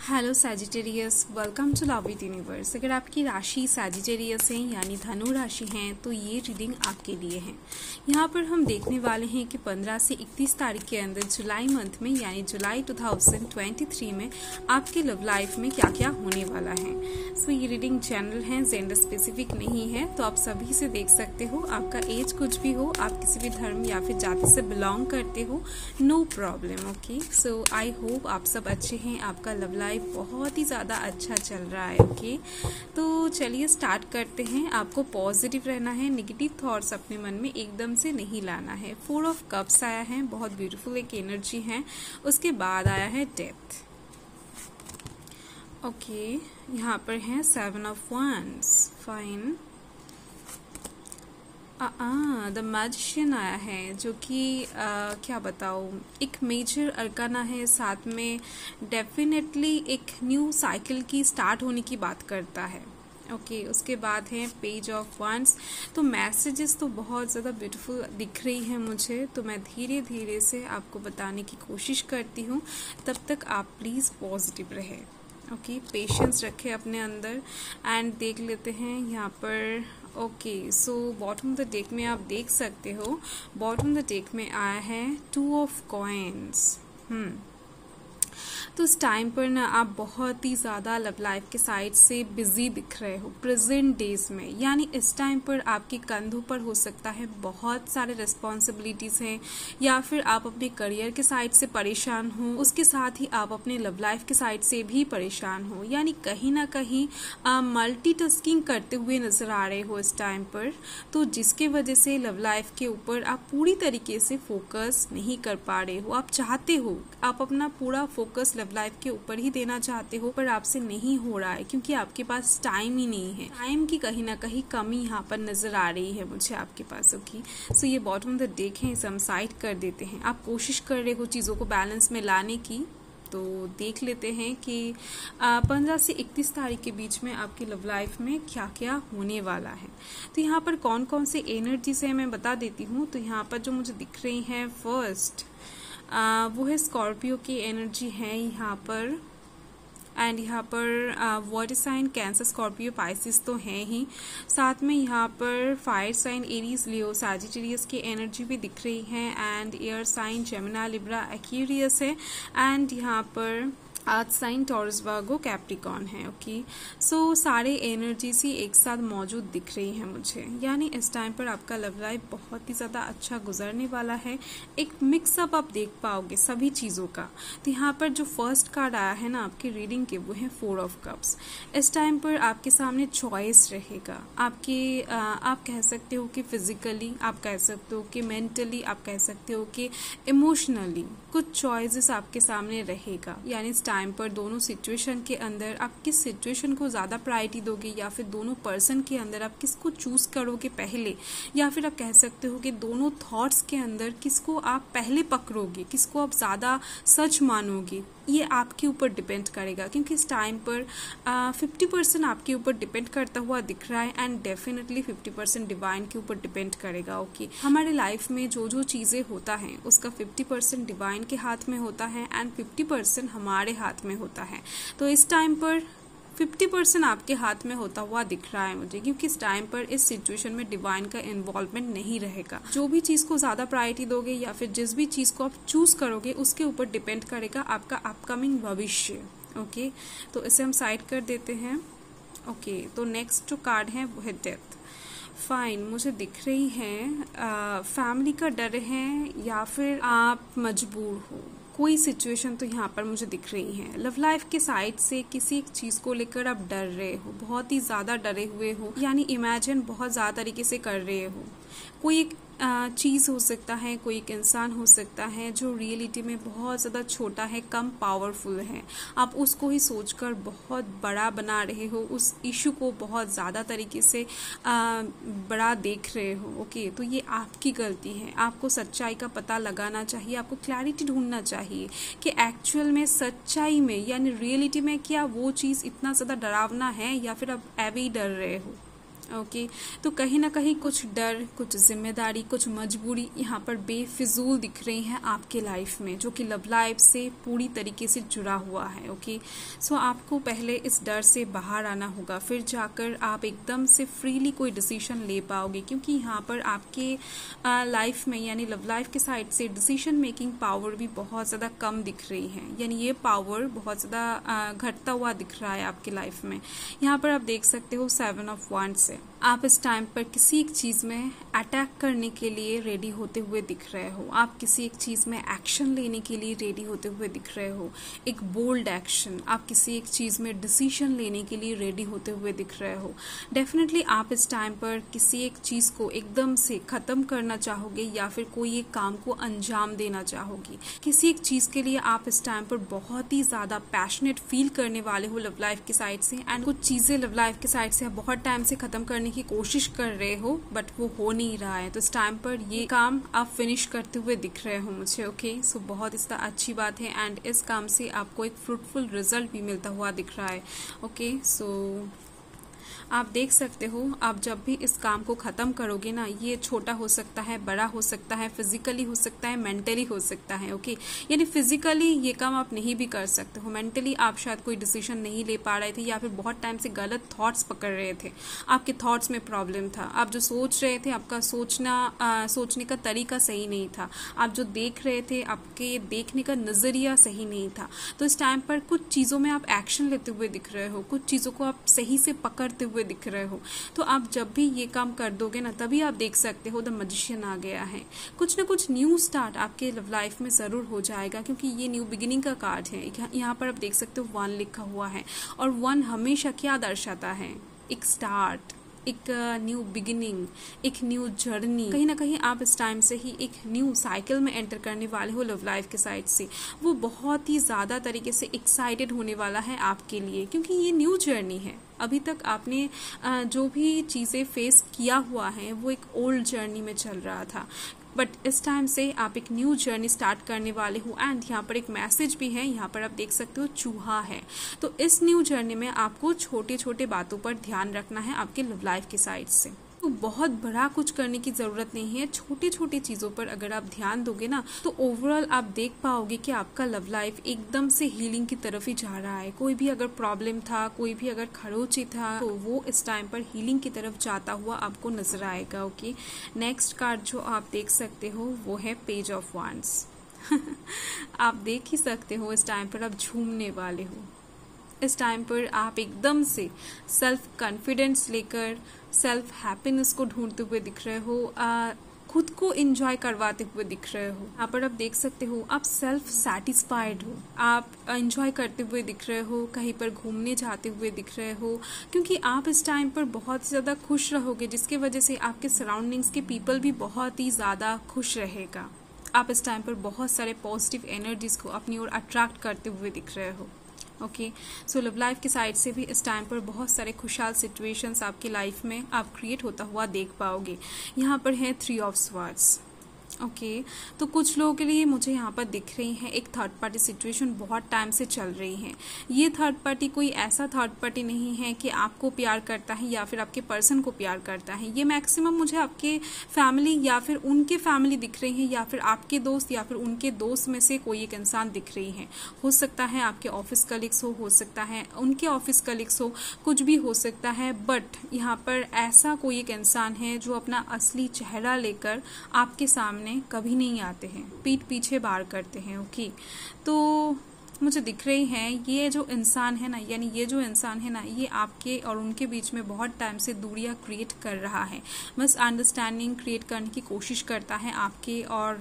Hello Sagittarius, welcome to love it universe. अगर आपकी राशि सैजिटेरियस है यानी धनु राशि है तो ये रीडिंग आपके लिए है। यहाँ पर हम देखने वाले हैं कि 15 से 31 तारीख के अंदर जुलाई मंथ में यानी जुलाई 2023 में आपके लव लाइफ में क्या क्या होने वाला है। सो ये रीडिंग जनरल है, जेंडर स्पेसिफिक नहीं है, तो आप सभी से देख सकते हो। आपका एज कुछ भी हो, आप किसी भी धर्म या फिर जाति से बिलोंग करते हो, no problem. Okay, so I hope आप सब अच्छे हैं, आपका लव लाइफ बहुत ही ज़्यादा अच्छा चल रहा है। ओके, तो चलिए स्टार्ट करते हैं। आपको पॉजिटिव रहना है, नेगेटिव थॉट्स अपने मन में एकदम से नहीं लाना है। 4 ऑफ कप्स आया है, बहुत ब्यूटीफुल एक एनर्जी है। उसके बाद आया है डेथ। ओके, यहाँ पर है 7 of wands, fine. The magician आया है, जो कि क्या बताऊँ, एक मेजर अरकाना है, साथ में डेफिनेटली एक न्यू साइकिल की स्टार्ट होने की बात करता है। ओके, उसके बाद है पेज ऑफ wands। तो मैसेजेस तो बहुत ज़्यादा ब्यूटीफुल दिख रही है मुझे, तो मैं धीरे धीरे से आपको बताने की कोशिश करती हूँ। तब तक आप प्लीज़ पॉजिटिव रहे। ओके, पेशेंस रखें अपने अंदर एंड देख लेते हैं यहाँ पर। Okay, so bottom of the deck में आप देख सकते हो, बॉटम ऑफ द डेक में आया है 2 ऑफ कॉइन्स। तो इस टाइम पर ना आप बहुत ही ज़्यादा लव लाइफ के साइड से बिजी दिख रहे हो प्रेजेंट डेज में। यानी इस टाइम पर आपके कंधों पर हो सकता है बहुत सारे रिस्पॉन्सिबिलिटीज़ हैं, या फिर आप अपने करियर के साइड से परेशान हो, उसके साथ ही आप अपने लव लाइफ के साइड से भी परेशान हो। यानी कहीं ना कहीं मल्टीटास्किंग करते हुए नजर आ रहे हो इस टाइम पर, तो जिसके वजह से लव लाइफ के ऊपर आप पूरी तरीके से फोकस नहीं कर पा रहे हो। आप चाहते हो, आप अपना पूरा फोकस लव लाइफ के ऊपर ही देना चाहते हो, पर आपसे नहीं हो रहा है क्योंकि आपके पास टाइम ही नहीं है। टाइम की कहीं ना कहीं कमी यहाँ पर नजर आ रही है मुझे आपके पास। ओके, सो ये बॉटम ऑफ द डेक है, इसे हम साइड कर देते हैं। आप कोशिश कर रहे हो चीज़ों को बैलेंस में लाने की, तो देख लेते हैं कि 15 से 31 तारीख के बीच में आपकी लव लाइफ में क्या क्या होने वाला है। तो यहाँ पर कौन कौन से एनर्जीज है मैं बता देती हूँ। तो यहाँ पर जो मुझे दिख रही है फर्स्ट, वो है स्कॉर्पियो की एनर्जी है यहाँ पर। एंड यहाँ पर water sign Cancer, Scorpio, Pisces तो हैं ही, साथ में यहाँ पर fire sign Aries, Leo, Sagittarius की एनर्जी भी दिख रही है। And air sign Gemini, Libra, Aquarius है। एंड यहाँ पर earth sign Taurus, Virgo, Capricorn है। ओके, सो सारे एनर्जीज ही एक साथ मौजूद दिख रही हैं मुझे। यानी इस टाइम पर आपका लव लाइफ बहुत ही ज़्यादा अच्छा गुजरने वाला है। एक मिक्सअप आप देख पाओगे सभी चीज़ों का। तो यहाँ पर जो फर्स्ट कार्ड आया है ना आपकी रीडिंग के, वो है 4 ऑफ कप्स। इस टाइम पर आपके सामने चॉइस रहेगा। आप कह सकते हो कि फिजिकली, आप कह सकते हो कि मेंटली, आप कह सकते हो कि इमोशनली कुछ चॉइसेस आपके सामने रहेगा। यानी टाइम पर दोनों सिचुएशन के अंदर आप किस सिचुएशन को ज़्यादा प्रायोरिटी दोगे, या फिर दोनों पर्सन के अंदर आप किसको चूज करोगे पहले, या फिर आप कह सकते हो कि दोनों थॉट्स के अंदर किसको आप पहले पकड़ोगे, किसको आप ज़्यादा सच मानोगे, ये आपके ऊपर डिपेंड करेगा। क्योंकि इस टाइम पर 50% आपके ऊपर डिपेंड करता हुआ दिख रहा है, एंड डेफिनेटली 50% डिवाइन के ऊपर डिपेंड करेगा। ओके, हमारे लाइफ में जो जो चीज़ें होता है उसका 50% डिवाइन के हाथ में होता है एंड 50% हमारे हाथ में होता है। तो इस टाइम पर 50% आपके हाथ में होता हुआ दिख रहा है मुझे, क्योंकि इस टाइम पर इस सिचुएशन में डिवाइन का इन्वॉल्वमेंट नहीं रहेगा। जो भी चीज़ को ज़्यादा प्रायोरिटी दोगे या फिर जिस भी चीज़ को आप चूज करोगे उसके ऊपर डिपेंड करेगा आपका अपकमिंग भविष्य। ओके, तो इसे हम साइड कर देते हैं। ओके, तो नेक्स्ट जो कार्ड है वो है डेथ। फाइन, मुझे दिख रही है फैमिली का डर है, या फिर आप मजबूर हो, कोई सिचुएशन तो यहाँ पर मुझे दिख रही है। लव लाइफ के साइड से किसी एक चीज़ को लेकर आप डर रहे हो, बहुत ही ज़्यादा डरे हुए हो, यानी इमेजिन बहुत ज़्यादा तरीके से कर रहे हो। कोई एक चीज़ हो सकता है, कोई एक इंसान हो सकता है जो रियलिटी में बहुत ज़्यादा छोटा है, कम पावरफुल है। आप उसको ही सोचकर बहुत बड़ा बना रहे हो, उस इशू को बहुत ज़्यादा तरीके से बड़ा देख रहे हो। ओके, तो ये आपकी गलती है। आपको सच्चाई का पता लगाना चाहिए, आपको क्लैरिटी ढूंढना चाहिए कि एक्चुअल में, सच्चाई में, यानी रियलिटी में क्या वो चीज़ इतना ज़्यादा डरावना है, या फिर आप ऐवे ही डर रहे हो। ओके तो कहीं ना कहीं कुछ डर, कुछ जिम्मेदारी, कुछ मजबूरी यहाँ पर बेफिजूल दिख रही हैं आपके लाइफ में, जो कि लव लाइफ से पूरी तरीके से जुड़ा हुआ है। ओके सो आपको पहले इस डर से बाहर आना होगा, फिर जाकर आप एकदम से फ्रीली कोई डिसीजन ले पाओगे, क्योंकि यहाँ पर आपके लाइफ में यानी लव लाइफ के साइड से डिसीजन मेकिंग पावर भी बहुत ज़्यादा कम दिख रही है, यानी ये पावर बहुत ज़्यादा घटता हुआ दिख रहा है आपके लाइफ में। यहाँ पर आप देख सकते हो 7 ऑफ वांड्स से आप इस टाइम पर किसी एक चीज़ में अटैक करने के लिए रेडी होते हुए दिख रहे हो, आप किसी एक चीज़ में एक्शन लेने के लिए रेडी होते हुए दिख रहे हो, एक बोल्ड एक्शन, आप किसी एक चीज़ में डिसीजन लेने के लिए रेडी होते हुए दिख रहे हो। डेफिनेटली आप इस टाइम पर किसी एक चीज़ को एकदम से ख़त्म करना चाहोगे या फिर कोई एक काम को अंजाम देना चाहोगे। किसी एक चीज़ के लिए आप इस टाइम पर बहुत ही ज़्यादा पैशनेट फील करने वाले हो लव लाइफ की साइड से, एंड कुछ चीज़ें लव लाइफ की साइड से आप बहुत टाइम से ख़त्म करने की कोशिश कर रहे हो बट वो हो नहीं रहा है। तो इस टाइम पर ये काम आप फिनिश करते हुए दिख रहे हो मुझे। ओके सो बहुत इस तरह अच्छी बात है, एंड इस काम से आपको एक फ्रूटफुल रिजल्ट भी मिलता हुआ दिख रहा है। ओके सो आप देख सकते हो, आप जब भी इस काम को ख़त्म करोगे ना, ये छोटा हो सकता है, बड़ा हो सकता है, फिजिकली हो सकता है, मेंटली हो सकता है। ओके यानी फिजिकली ये काम आप नहीं भी कर सकते हो, मेंटली आप शायद कोई डिसीजन नहीं ले पा रहे थे या फिर बहुत टाइम से गलत थॉट्स पकड़ रहे थे, आपके थॉट्स में प्रॉब्लम था, आप जो सोच रहे थे आपका सोचने का तरीका सही नहीं था, आप जो देख रहे थे आपके देखने का नज़रिया सही नहीं था। तो इस टाइम पर कुछ चीज़ों में आप एक्शन लेते हुए दिख रहे हो, कुछ चीज़ों को आप सही से पकड़ते हुए दिख रहे हो। तो आप जब भी ये काम कर दोगे ना, तभी आप देख सकते हो द मैजिशियन आ गया है। कुछ ना कुछ न्यू स्टार्ट आपके लव लाइफ में ज़रूर हो जाएगा, क्योंकि ये न्यू बिगिनिंग का कार्ड है। यहाँ पर आप देख सकते हो 1 लिखा हुआ है, और 1 हमेशा क्या दर्शाता है? एक स्टार्ट, एक न्यू बिगिनिंग, एक न्यू जर्नी। कहीं ना कहीं आप इस टाइम से ही एक न्यू साइकिल में एंटर करने वाले हो लव लाइफ के साइड से। वो बहुत ही ज़्यादा तरीके से एक्साइटेड होने वाला है आपके लिए, क्योंकि ये न्यू जर्नी है। अभी तक आपने जो भी चीज़ें फेस किया हुआ है वो एक ओल्ड जर्नी में चल रहा था, बट इस टाइम से आप एक न्यू जर्नी स्टार्ट करने वाले हो। एंड यहाँ पर एक मैसेज भी है, यहाँ पर आप देख सकते हो चूहा है। तो इस न्यू जर्नी में आपको छोटे छोटे बातों पर ध्यान रखना है आपके लव लाइफ की साइड से। तो बहुत बड़ा कुछ करने की ज़रूरत नहीं है, छोटी छोटी चीज़ों पर अगर आप ध्यान दोगे ना, तो ओवरऑल आप देख पाओगे कि आपका लव लाइफ एकदम से हीलिंग की तरफ ही जा रहा है। कोई भी अगर प्रॉब्लम था, कोई भी अगर खरोंची था, तो वो इस टाइम पर हीलिंग की तरफ जाता हुआ आपको नजर आएगा। ओके नेक्स्ट कार्ड जो आप देख सकते हो वो है पेज ऑफ वांड्स। आप देख ही सकते हो इस टाइम पर आप झूमने वाले हो। इस टाइम पर आप एकदम से सेल्फ कॉन्फिडेंस लेकर सेल्फ हैप्पीनेस को ढूंढते हुए दिख रहे हो, खुद को एंजॉय करवाते हुए दिख रहे हो। यहाँ पर आप देख सकते हो आप सेल्फ सेटिस्फाइड हो, आप एंजॉय करते हुए दिख रहे हो, कहीं पर घूमने जाते हुए दिख रहे हो, क्योंकि आप इस टाइम पर बहुत ज़्यादा खुश रहोगे, जिसकी वजह से आपके सराउंडिंग्स के पीपल भी बहुत ही ज़्यादा खुश रहेगा। आप इस टाइम पर बहुत सारे पॉजिटिव एनर्जीज को अपनी ओर अट्रैक्ट करते हुए दिख रहे हो। ओके सो लव लाइफ की साइड से भी इस टाइम पर बहुत सारे खुशहाल सिचुएशंस आपकी लाइफ में आप क्रिएट होता हुआ देख पाओगे। यहाँ पर है 3 ऑफ स्वॉर्ड्स। ओके तो कुछ लोगों के लिए मुझे यहाँ पर दिख रही है एक थर्ड पार्टी सिचुएशन बहुत टाइम से चल रही है। ये थर्ड पार्टी कोई ऐसा थर्ड पार्टी नहीं है कि आपको प्यार करता है या फिर आपके पर्सन को प्यार करता है। ये मैक्सिमम मुझे आपके फैमिली या फिर उनके फैमिली दिख रही है, या फिर आपके दोस्त या फिर उनके दोस्त में से कोई एक इंसान दिख रही है। हो सकता है आपके ऑफिस कलीग्स हो सकता है उनके ऑफिस कलीग्स हो, कुछ भी हो सकता है। बट यहाँ पर ऐसा कोई एक इंसान है जो अपना असली चेहरा लेकर आपके सामने कभी नहीं आते हैं, पीठ पीछे बार करते हैं। ओके तो मुझे दिख रही है ये जो इंसान है ना, यानी ये जो इंसान है ना, ये आपके और उनके बीच में बहुत टाइम से दूरियां क्रिएट कर रहा है, बस अंडरस्टैंडिंग क्रिएट करने की कोशिश करता है आपके और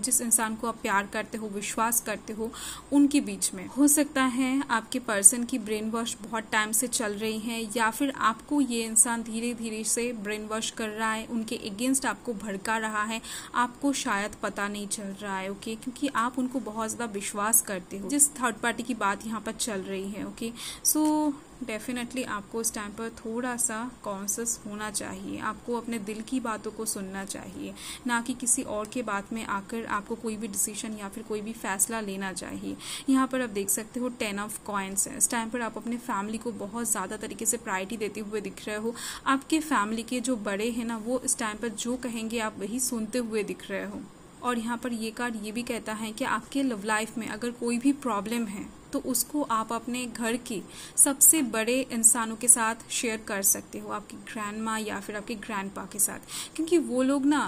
जिस इंसान को आप प्यार करते हो, विश्वास करते हो, उनके बीच में। हो सकता है आपके पर्सन की ब्रेन वॉश बहुत टाइम से चल रही है, या फिर आपको ये इंसान धीरे धीरे से ब्रेन वॉश कर रहा है, उनके अगेंस्ट आपको भड़का रहा है, आपको शायद पता नहीं चल रहा है। ओके क्योंकि आप उनको बहुत ज़्यादा विश्वास करते हो। जिस थर्ड पार्टी की बात यहाँ पर चल रही है। ओके, सो डेफिनेटली आपको इस टाइम पर थोड़ा सा कॉन्शियस होना चाहिए, आपको अपने दिल की बातों को सुनना चाहिए, ना कि किसी और के बात में आकर आपको कोई भी डिसीजन या फिर कोई भी फैसला लेना चाहिए। यहाँ पर आप देख सकते हो 10 ऑफ कॉइन्स है। इस टाइम पर आप अपने फैमिली को बहुत ज़्यादा तरीके से प्रायोरिटी देते हुए दिख रहे हो। आपके फैमिली के जो बड़े हैं ना, वो इस टाइम पर जो कहेंगे आप वही सुनते हुए दिख रहे हो। और यहाँ पर ये कार्ड ये भी कहता है कि आपके लव लाइफ में अगर कोई भी प्रॉब्लम है तो उसको आप अपने घर के सबसे बड़े इंसानों के साथ शेयर कर सकते हो, आपकी ग्रैंड माँ या फिर आपके ग्रैंड पा के साथ, क्योंकि वो लोग ना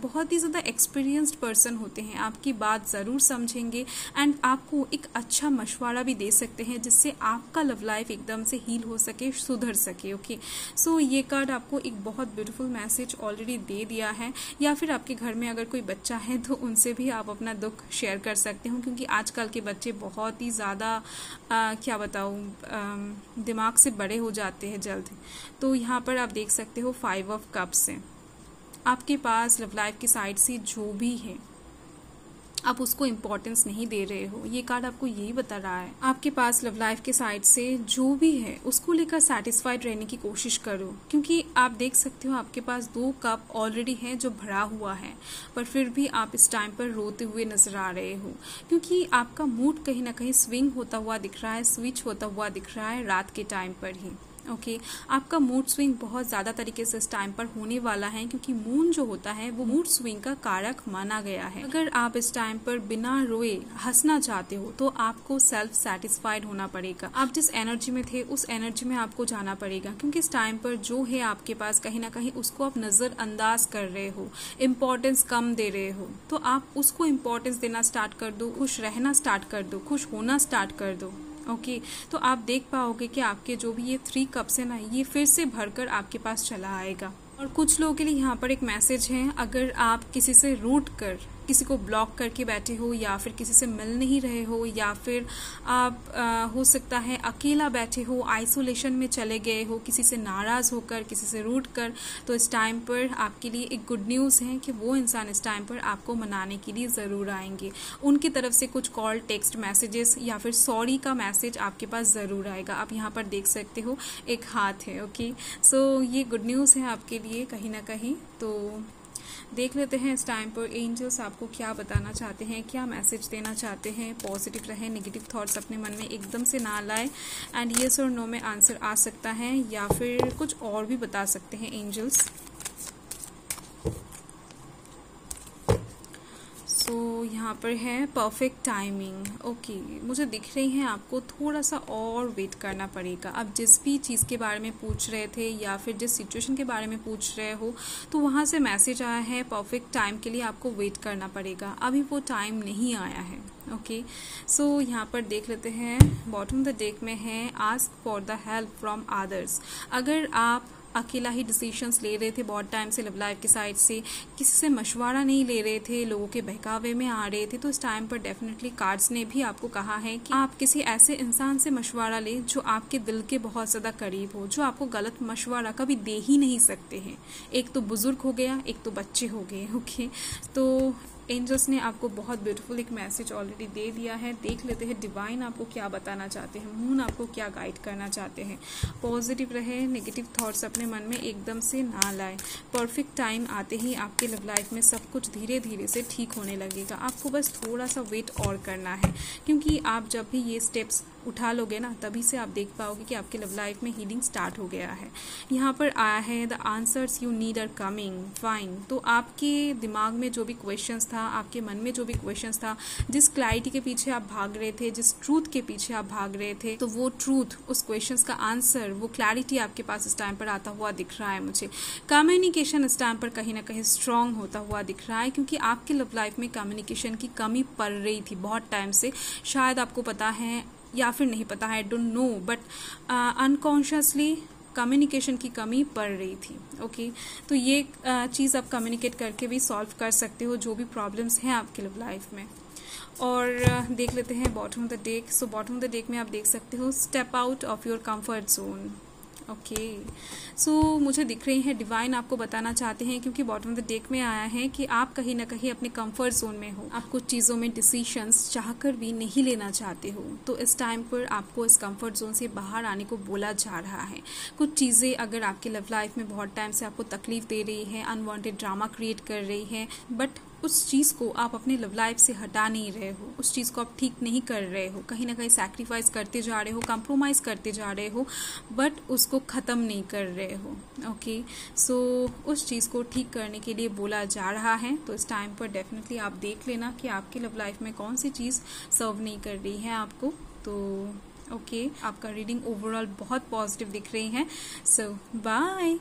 बहुत ही ज़्यादा एक्सपीरियंस्ड पर्सन होते हैं, आपकी बात ज़रूर समझेंगे एंड आपको एक अच्छा मशवरा भी दे सकते हैं जिससे आपका लव लाइफ एकदम से हील हो सके, सुधर सके। ओके, सो ये कार्ड आपको एक बहुत ब्यूटीफुल मैसेज ऑलरेडी दे दिया है। या फिर आपके घर में अगर कोई बच्चा है तो उनसे भी आप अपना दुख शेयर कर सकते हो, क्योंकि आजकल के बच्चे बहुत ही ज़्यादा क्या बताऊँ दिमाग से बड़े हो जाते हैं जल्द। तो यहाँ पर आप देख सकते हो 5 ऑफ कप्स है। आपके पास लव लाइफ की साइड से जो भी है आप उसको इम्पोर्टेंस नहीं दे रहे हो, ये कार्ड आपको यही बता रहा है। आपके पास लव लाइफ के साइड से जो भी है उसको लेकर सेटिस्फाइड रहने की कोशिश करो, क्योंकि आप देख सकते हो आपके पास 2 कप ऑलरेडी है जो भरा हुआ है, पर फिर भी आप इस टाइम पर रोते हुए नजर आ रहे हो, क्योंकि आपका मूड कहीं ना कहीं स्विंग होता हुआ दिख रहा है, स्विच होता हुआ दिख रहा है रात के टाइम पर ही। ओके, आपका मूड स्विंग बहुत ज़्यादा तरीके से इस टाइम पर होने वाला है, क्योंकि मून जो होता है वो मूड स्विंग का कारक माना गया है। अगर आप इस टाइम पर बिना रोए हंसना चाहते हो तो आपको सेल्फ सेटिस्फाइड होना पड़ेगा। आप जिस एनर्जी में थे उस एनर्जी में आपको जाना पड़ेगा, क्योंकि इस टाइम पर जो है आपके पास कहीं ना कहीं उसको आप नज़रअंदाज कर रहे हो, इम्पोर्टेंस कम दे रहे हो, तो आप उसको इम्पोर्टेंस देना स्टार्ट कर दो, खुश रहना स्टार्ट कर दो, खुश होना स्टार्ट कर दो। ओके, तो आप देख पाओगे कि आपके जो भी ये 3 कप्स है ना, ये फिर से भरकर आपके पास चला आएगा। और कुछ लोगों के लिए यहाँ पर एक मैसेज है, अगर आप किसी से रूठ कर किसी को ब्लॉक करके बैठे हो या फिर किसी से मिल नहीं रहे हो या फिर आप हो सकता है अकेला बैठे हो, आइसोलेशन में चले गए हो, किसी से नाराज़ होकर, किसी से रूठ कर, तो इस टाइम पर आपके लिए एक गुड न्यूज़ है कि वो इंसान इस टाइम पर आपको मनाने के लिए ज़रूर आएंगे। उनकी तरफ से कुछ कॉल, टेक्स्ट मैसेजेस या फिर सॉरी का मैसेज आपके पास ज़रूर आएगा। आप यहाँ पर देख सकते हो एक हाथ है। ओके, सो ये गुड न्यूज़ है आपके लिए कहीं ना कहीं। तो देख लेते हैं इस टाइम पर एंजल्स आपको क्या बताना चाहते हैं, क्या मैसेज देना चाहते हैं। पॉजिटिव रहे, नेगेटिव थॉट्स अपने मन में एकदम से ना लाए एंड येस और नो में आंसर आ सकता है या फिर कुछ और भी बता सकते हैं एंजल्स। तो यहाँ पर है परफेक्ट टाइमिंग। ओके, मुझे दिख रही है आपको थोड़ा सा और वेट करना पड़ेगा। अब जिस भी चीज़ के बारे में पूछ रहे थे या फिर जिस सिचुएशन के बारे में पूछ रहे हो तो वहाँ से मैसेज आया है परफेक्ट टाइम के लिए आपको वेट करना पड़ेगा, अभी वो टाइम नहीं आया है। ओके, सो यहाँ पर देख लेते हैं बॉटम द डेक में है ask for the help from others. अगर आप अकेला ही डिसीजंस ले रहे थे बहुत टाइम से लव लाइफ की साइड से, किसी से मशवरा नहीं ले रहे थे, लोगों के बहकावे में आ रहे थे, तो इस टाइम पर डेफिनेटली कार्ड्स ने भी आपको कहा है कि आप किसी ऐसे इंसान से मशवरा लें जो आपके दिल के बहुत ज़्यादा करीब हो, जो आपको गलत मशवरा कभी दे ही नहीं सकते हैं। एक तो बुजुर्ग हो गया, एक तो बच्चे हो गए। ओके, तो एंजल्स ने आपको बहुत ब्यूटीफुल एक मैसेज ऑलरेडी दे दिया है। देख लेते हैं डिवाइन आपको क्या बताना चाहते हैं, मून आपको क्या गाइड करना चाहते हैं। पॉजिटिव रहे, नेगेटिव थॉट्स अपने मन में एकदम से ना लाए। परफेक्ट टाइम आते ही आपके लव लाइफ में सब कुछ धीरे धीरे से ठीक होने लगेगा। आपको बस थोड़ा सा वेट और करना है, क्योंकि आप जब भी ये स्टेप्स उठा लोगे ना, तभी से आप देख पाओगे कि आपके लव लाइफ में हीलिंग स्टार्ट हो गया है। यहाँ पर आया है the answers you need are coming fine. तो आपके दिमाग में जो भी क्वेश्चंस था, आपके मन में जो भी क्वेश्चंस था, जिस क्लैरिटी के पीछे आप भाग रहे थे, जिस ट्रूथ के पीछे आप भाग रहे थे, तो वो ट्रूथ, उस क्वेश्चंस का आंसर, वो क्लैरिटी आपके पास इस टाइम पर आता हुआ दिख रहा है मुझे। कम्युनिकेशन इस टाइम पर कहीं ना कहीं स्ट्रांग होता हुआ दिख रहा है, क्योंकि आपके लव लाइफ में कम्युनिकेशन की कमी पड़ रही थी बहुत टाइम से। शायद आपको पता है या फिर नहीं पता है, I don't know, but unconsciously communication की कमी पड़ रही थी। ओके, तो ये चीज़ आप कम्युनिकेट करके भी सॉल्व कर सकते हो जो भी प्रॉब्लम्स हैं आपके लव लाइफ में। और देख लेते हैं bottom of the deck. So bottom of the deck में आप देख सकते हो step out of your comfort zone. Okay, so मुझे दिख रही है डिवाइन आपको बताना चाहते हैं, क्योंकि बॉटम ऑफ द डेक में आया है कि आप कहीं ना कहीं अपने कंफर्ट जोन में हो, आप कुछ चीज़ों में डिसीशंस चाहकर भी नहीं लेना चाहते हो। तो इस टाइम पर आपको इस कंफर्ट जोन से बाहर आने को बोला जा रहा है। कुछ चीज़ें अगर आपकी लव लाइफ में बहुत टाइम से आपको तकलीफ दे रही है, अनवांटेड ड्रामा क्रिएट कर रही है, बट उस चीज़ को आप अपने लव लाइफ से हटा नहीं रहे हो, उस चीज़ को आप ठीक नहीं कर रहे हो, कहीं ना कहीं सैक्रिफाइस करते जा रहे हो, कंप्रोमाइज़ करते जा रहे हो, बट उसको ख़त्म नहीं कर रहे हो। ओके, सो उस चीज़ को ठीक करने के लिए बोला जा रहा है। तो इस टाइम पर डेफिनेटली आप देख लेना कि आपकी लव लाइफ में कौन सी चीज़ सर्व नहीं कर रही है आपको। तो ओके, आपका रीडिंग ओवरऑल बहुत पॉजिटिव दिख रही है। सो बाय।